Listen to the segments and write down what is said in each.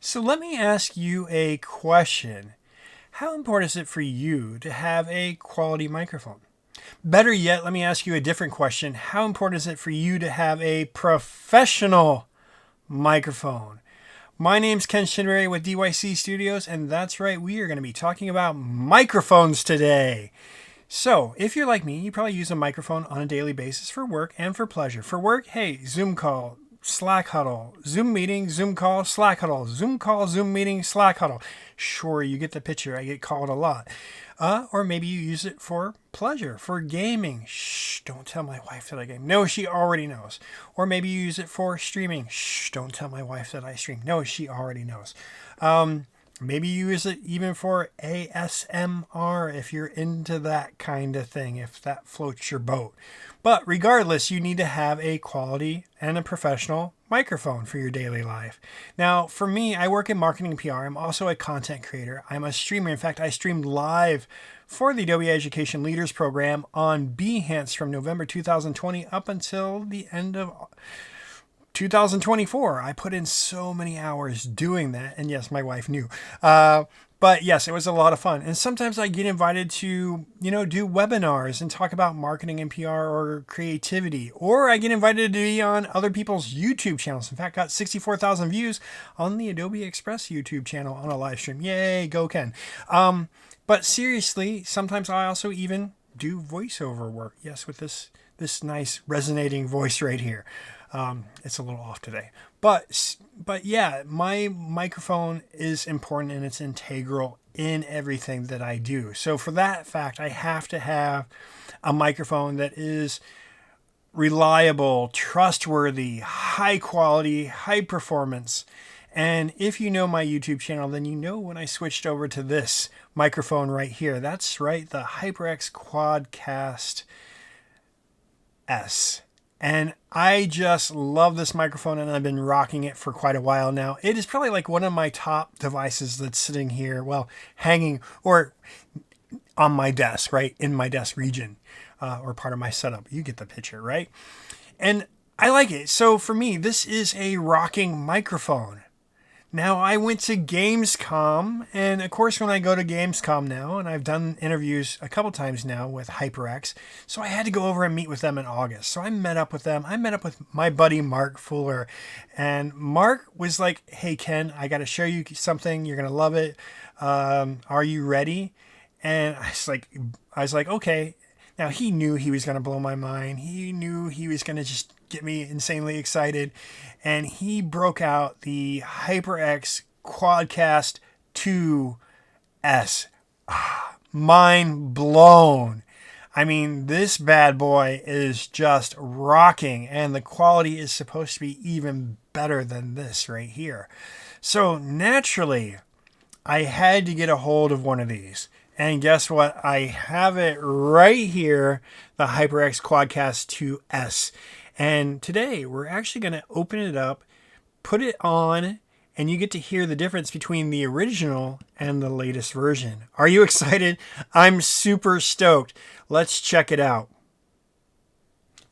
So let me ask you a question. How important is it for you to have a quality microphone? Better yet, let me ask you a different question. How important is it for you to have a professional microphone? My name's Ken Shinbury with DYC Studios, and that's right, we are going to be talking about microphones today. So, if you're like me, you probably use a microphone on a daily basis for work and for pleasure. For work, hey, Zoom call, Slack huddle, Zoom meeting, Zoom call, Slack huddle, Zoom call, Zoom meeting, Slack huddle. Sure, you get the picture. I get called a lot. Or maybe you use it for pleasure, for gaming. Shh, don't tell my wife that I game. No, she already knows. Or maybe you use it for streaming. Shh, don't tell my wife that I stream. No, she already knows. Maybe you use it even for ASMR if you're into that kind of thing, if that floats your boat. But regardless, you need to have a quality and a professional microphone for your daily life. Now, for me, I work in marketing and PR. I'm also a content creator. I'm a streamer. In fact, I streamed live for the Adobe Education Leaders Program on Behance from November 2020 up until the end of 2024. I put in so many hours doing that. And yes, my wife knew. But yes, it was a lot of fun. And sometimes I get invited to, do webinars and talk about marketing and PR or creativity. Or I get invited to be on other people's YouTube channels. In fact, got 64,000 views on the Adobe Express YouTube channel on a live stream. Yay, go Ken. But seriously, sometimes I also even do voiceover work. Yes, with this nice resonating voice right here. It's a little off today, but yeah, my microphone is important and it's integral in everything that I do. So for that fact, I have to have a microphone that is reliable, trustworthy, high quality, high performance. And if you know my YouTube channel, then you know when I switched over to this microphone right here. That's right, the HyperX Quadcast S. And I just love this microphone and I've been rocking it for quite a while now. It is probably like one of my top devices that's sitting here, well, hanging or on my desk, right? In my desk region or part of my setup. You get the picture, right? And I like it. So for me, this is a rocking microphone. Now, I went to Gamescom, and of course, when I go to Gamescom now, and I've done interviews a couple times now with HyperX, so I had to go over and meet with them in August. So I met up with them. I met up with my buddy Mark Fuller, and Mark was like, "Hey Ken, I got to show you something. You're gonna love it. Are you ready?" And I was like, "Okay." Now he knew he was gonna blow my mind. He knew he was gonna just get me insanely excited. And he broke out the HyperX Quadcast S. Mind blown. I mean, this bad boy is just rocking, and the quality is supposed to be even better than this right here. So naturally, I had to get a hold of one of these. And guess what? I have it right here, the HyperX Quadcast S. And today we're actually going to open it up, put it on, and you get to hear the difference between the original and the latest version. Are you excited? I'm super stoked. Let's check it out.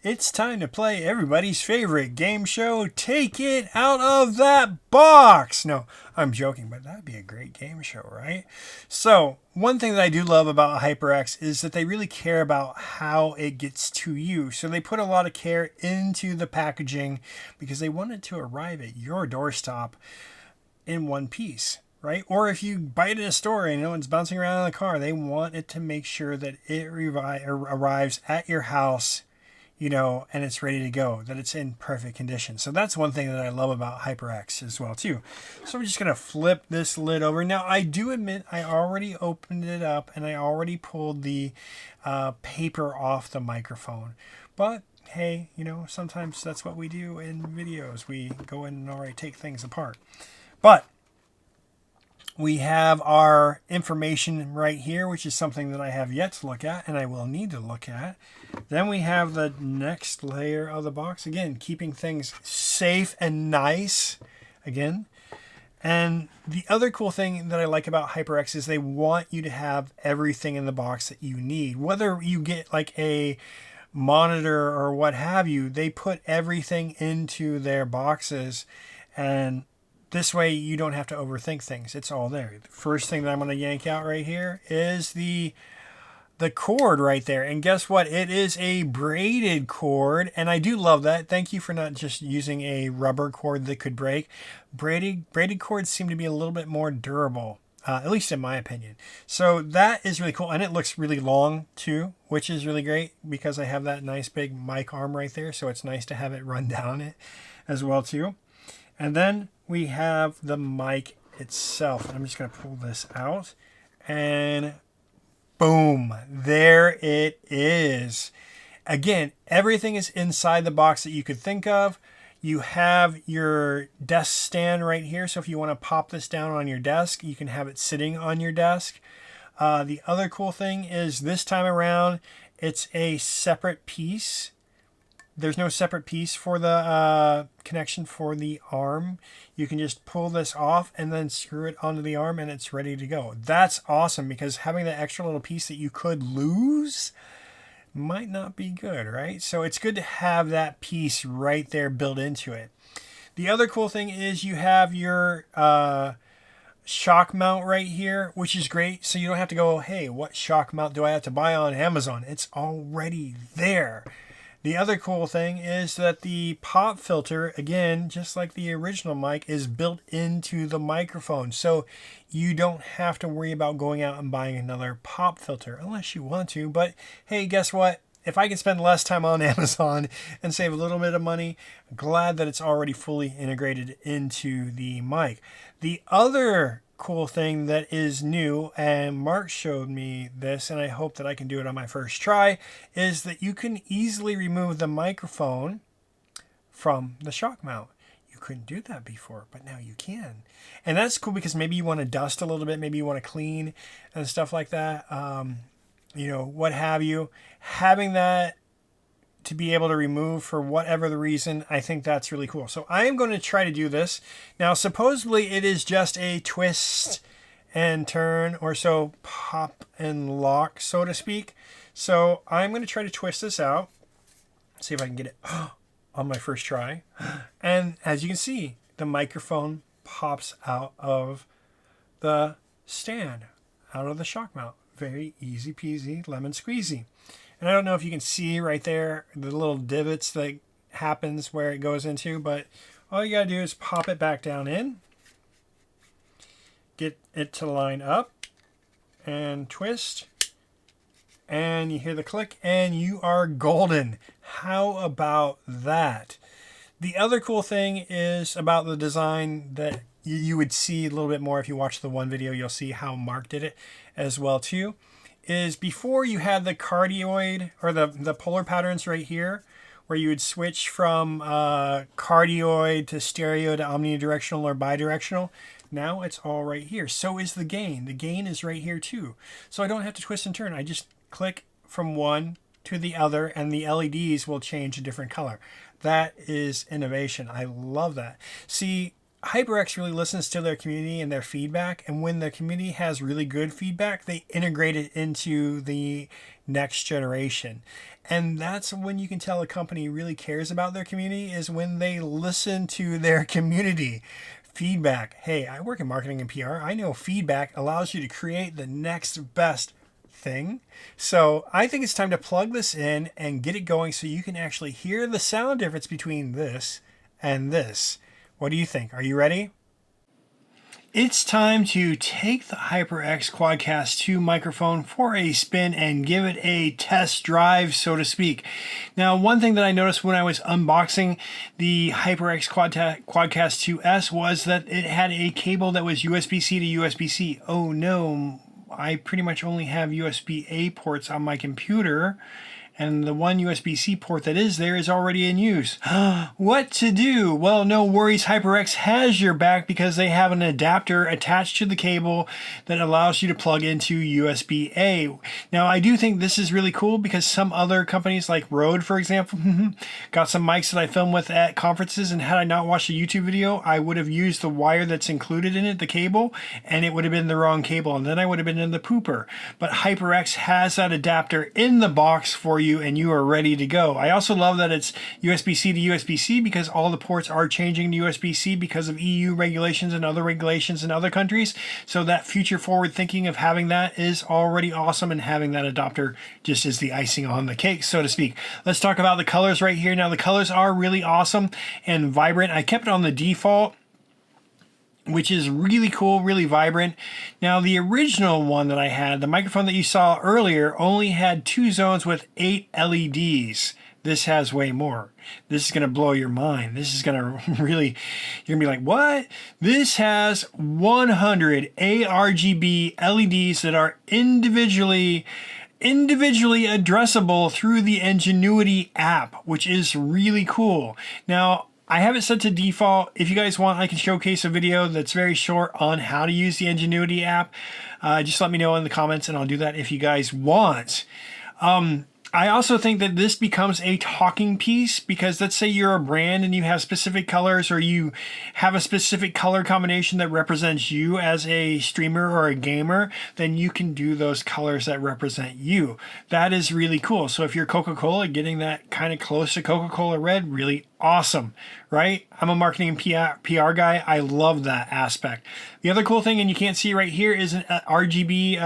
It's time to play everybody's favorite game show, Take It Out of That Box. No, I'm joking, but that'd be a great game show, right? So, one thing that I do love about HyperX is that they really care about how it gets to you. So they put a lot of care into the packaging because they want it to arrive at your doorstep in one piece, right? Or if you buy it in a store and it's bouncing around in the car, they want it to make sure that it arrives at your house, and it's ready to go, that it's in perfect condition. So that's one thing that I love about HyperX as well, too. So I'm just going to flip this lid over. Now, I do admit I already opened it up and I already pulled the paper off the microphone. But, hey, sometimes that's what we do in videos. We go in and already take things apart. But we have our information right here, which is something that I have yet to look at and I will need to look at. Then we have the next layer of the box. Again, keeping things safe and nice. Again. And the other cool thing that I like about HyperX is they want you to have everything in the box that you need. Whether you get like a monitor or what have you, they put everything into their boxes. And This way you don't have to overthink things. It's all there. The first thing that I'm going to yank out right here is the cord right there. And guess what? It is a braided cord, and I do love that. Thank you for not just using a rubber cord that could break. Braided cords seem to be a little bit more durable, at least in my opinion. So that is really cool, and it looks really long too, which is really great because I have that nice big mic arm right there, so it's nice to have it run down it as well too. And then we have the mic itself. I'm just going to pull this out, and boom, there it is. Again, everything is inside the box that you could think of. You have your desk stand right here, so if you want to pop this down on your desk, you can have it sitting on your desk. The other cool thing is this time around, it's a separate piece. There's no separate piece for the connection for the arm. You can just pull this off and then screw it onto the arm and it's ready to go. That's awesome, because having that extra little piece that you could lose might not be good, right? So it's good to have that piece right there built into it. The other cool thing is you have your shock mount right here, which is great. So you don't have to go, hey, what shock mount do I have to buy on Amazon? It's already there. The other cool thing is that the pop filter, again, just like the original mic, is built into the microphone. So you don't have to worry about going out and buying another pop filter unless you want to. But hey, guess what? If I can spend less time on Amazon and save a little bit of money, I'm glad that it's already fully integrated into the mic. The other cool thing that is new, and Mark showed me this, and I hope that I can do it on my first try, is that you can easily remove the microphone from the shock mount. You couldn't do that before, but now you can. And that's cool because maybe you want to dust a little bit, maybe you want to clean and stuff like that, you know, what have you. Having that to be able to remove for whatever the reason, I think that's really cool. So I am going to try to do this. Now, supposedly it is just a twist and turn, or so, pop and lock, so to speak. So I'm going to try to twist this out. See if I can get it on my first try. And as you can see, the microphone pops out of the stand, out of the shock mount. Very easy peasy, lemon squeezy. And I don't know if you can see right there the little divots that happens where it goes into, but all you gotta do is pop it back down in, get it to line up, and twist, and you hear the click, and you are golden. How about that? The other cool thing is about the design that you would see a little bit more if you watch the one video. You'll see how Mark did it as well too. Is before you had the cardioid, or the polar patterns right here, where you would switch from cardioid to stereo to omnidirectional or bidirectional. Now it's all right here. So is the gain. The gain is right here too. So I don't have to twist and turn. I just click from one to the other and the LEDs will change a different color. That is innovation. I love that. See, HyperX really listens to their community and their feedback, and when the community has really good feedback, they integrate it into the next generation. And that's when you can tell a company really cares about their community, is when they listen to their community. Feedback. Hey, I work in marketing and PR. I know feedback allows you to create the next best thing. So I think it's time to plug this in and get it going so you can actually hear the sound difference between this and this. What do you think? Are you ready? It's time to take the HyperX Quadcast 2 microphone for a spin and give it a test drive, so to speak. Now, one thing that I noticed when I was unboxing the HyperX Quadcast 2 S was that it had a cable that was USB-C to USB-C. Oh no, I pretty much only have USB-A ports on my computer, and the one USB-C port that is there is already in use. What to do? Well, no worries. HyperX has your back because they have an adapter attached to the cable that allows you to plug into USB-A. Now, I do think this is really cool because some other companies like Rode, for example, got some mics that I filmed with at conferences, and had I not watched a YouTube video, I would have used the wire that's included in it, the cable, and it would have been the wrong cable, and then I would have been in the pooper. But HyperX has that adapter in the box for you you and you are ready to go. I also love that it's USB-C to USB-C because all the ports are changing to USB-C because of EU regulations and other regulations in other countries. So that future forward thinking of having that is already awesome, and having that adapter just is the icing on the cake, so to speak. Let's talk about the colors right here. Now the colors are really awesome and vibrant. I kept it on the default, which is really cool, really vibrant. Now the original one that I had, the microphone that you saw earlier, only had 2 zones with 8 LEDs. This has way more. This is going to blow your mind. This is going to really, you're going to be like, what? This has 100 aRGB LEDs that are individually addressable through the Ngenuity app, which is really cool. Now, I have it set to default. If you guys want, I can showcase a video that's very short on how to use the Ngenuity app. Just let me know in the comments and I'll do that if you guys want. I also think that this becomes a talking piece, because let's say you're a brand and you have specific colors, or you have a specific color combination that represents you as a streamer or a gamer, then you can do those colors that represent you. That is really cool. So if you're Coca-Cola, getting that kind of close to Coca-Cola red, really awesome, right? I'm a marketing and PR guy. I love that aspect. The other cool thing, and you can't see right here, is an RGB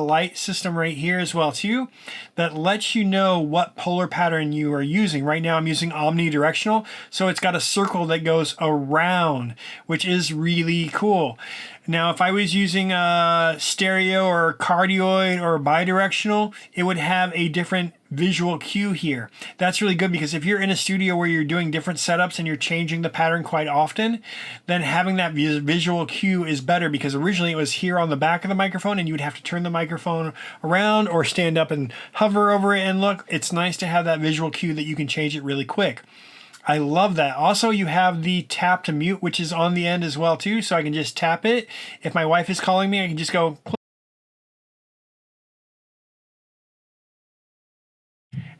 light system right here as well too, that lets you know what polar pattern you are using. Right now I'm using omnidirectional, so it's got a circle that goes around, which is really cool. Now, if I was using stereo or cardioid or bidirectional, it would have a different visual cue here. That's really good, because if you're in a studio where you're doing different setups and you're changing the pattern quite often, then having that visual cue is better, because originally it was here on the back of the microphone and you would have to turn the microphone around or stand up and hover over it and look. It's nice to have that visual cue that you can change it really quick. I love that. Also, you have the tap to mute, which is on the end as well too, so I can just tap it. If my wife is calling me, I can just go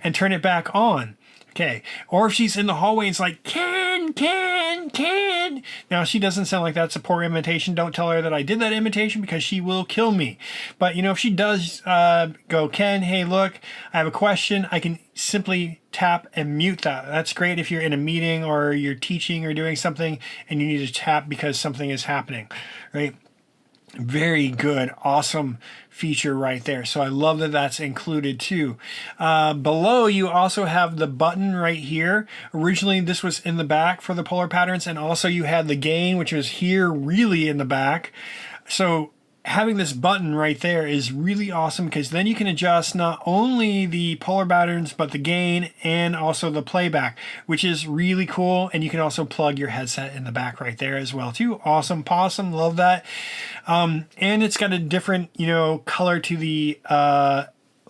and turn it back on. Okay. Or if she's in the hallway and it's like, Ken. Now, she doesn't sound like that's a poor imitation. Don't tell her that I did that imitation, because she will kill me. But, you know, if she does go, Ken, hey, look, I have a question, I can simply tap and mute that. That's great if you're in a meeting or you're teaching or doing something and you need to tap because something is happening, right? Very good, awesome feature right there. So I love that that's included too. Below, you also have the button right here. Originally, this was in the back for the polar patterns, and also you had the gain, which was here really in the back. So having this button right there is really awesome, because then you can adjust not only the polar patterns but the gain and also the playback, which is really cool. And you can also plug your headset in the back right there as well too. Awesome possum, love that. And it's got a different, you know, color to the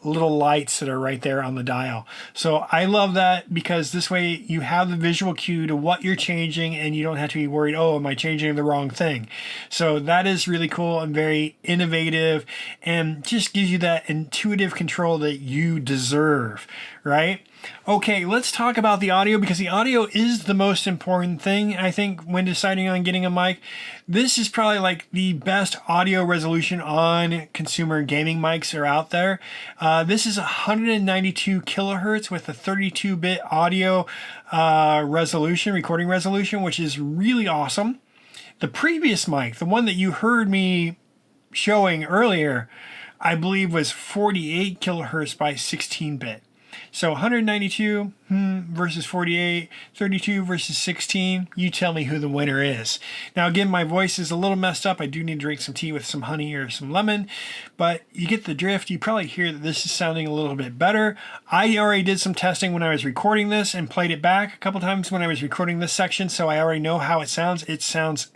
little lights that are right there on the dial. So I love that, because this way you have the visual cue to what you're changing and you don't have to be worried, oh, am I changing the wrong thing? So that is really cool and very innovative, and just gives you that intuitive control that you deserve, right? Okay, let's talk about the audio, because the audio is the most important thing, I think, when deciding on getting a mic. This is probably like the best audio resolution on consumer gaming mics are out there. This is 192 kilohertz with a 32-bit audio resolution, recording resolution, which is really awesome. The previous mic, the one that you heard me showing earlier, I believe was 48 kilohertz by 16-bit. So 192 versus 48, 32 versus 16. You tell me who the winner is. Now, again, my voice is a little messed up. I do need to drink some tea with some honey or some lemon, but you get the drift. You probably hear that this is sounding a little bit better. I already did some testing when I was recording this and played it back a couple times when I was recording this section, so I already know how it sounds. It sounds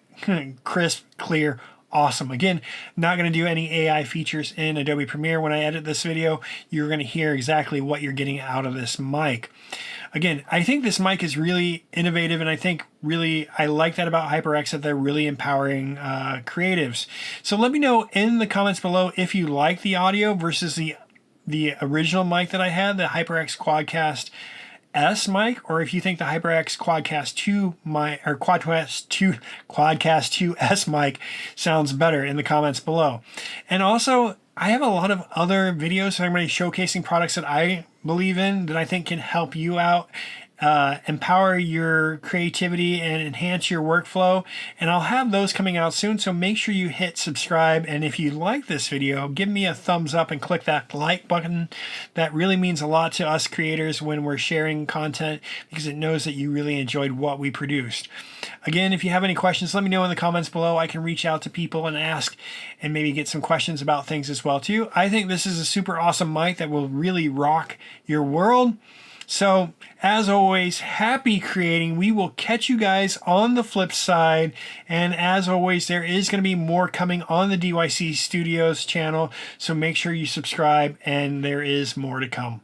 crisp, clear, awesome. Again, not going to do any AI features in Adobe Premiere. When I edit this video, you're going to hear exactly what you're getting out of this mic. Again, I think this mic is really innovative, and I think really I like that about HyperX, that they're really empowering creatives. So let me know in the comments below if you like the audio versus the original mic that I had, the HyperX Quadcast S mic, or if you think the HyperX Quadcast 2 mic or Quadcast 2 S mic sounds better, in the comments below. And also, I have a lot of other videos that I'm going to be showcasing products that I believe in that I think can help you out, empower your creativity and enhance your workflow. And I'll have those coming out soon. So make sure you hit subscribe. And if you like this video, give me a thumbs up and click that like button. That really means a lot to us creators when we're sharing content, because it knows that you really enjoyed what we produced. Again, if you have any questions, let me know in the comments below. I can reach out to people and ask and maybe get some questions about things as well too. I think this is a super awesome mic that will really rock your world. So, as always, happy creating. We will catch you guys on the flip side. And as always, there is going to be more coming on the DYC Studios channel. So make sure you subscribe, and there is more to come.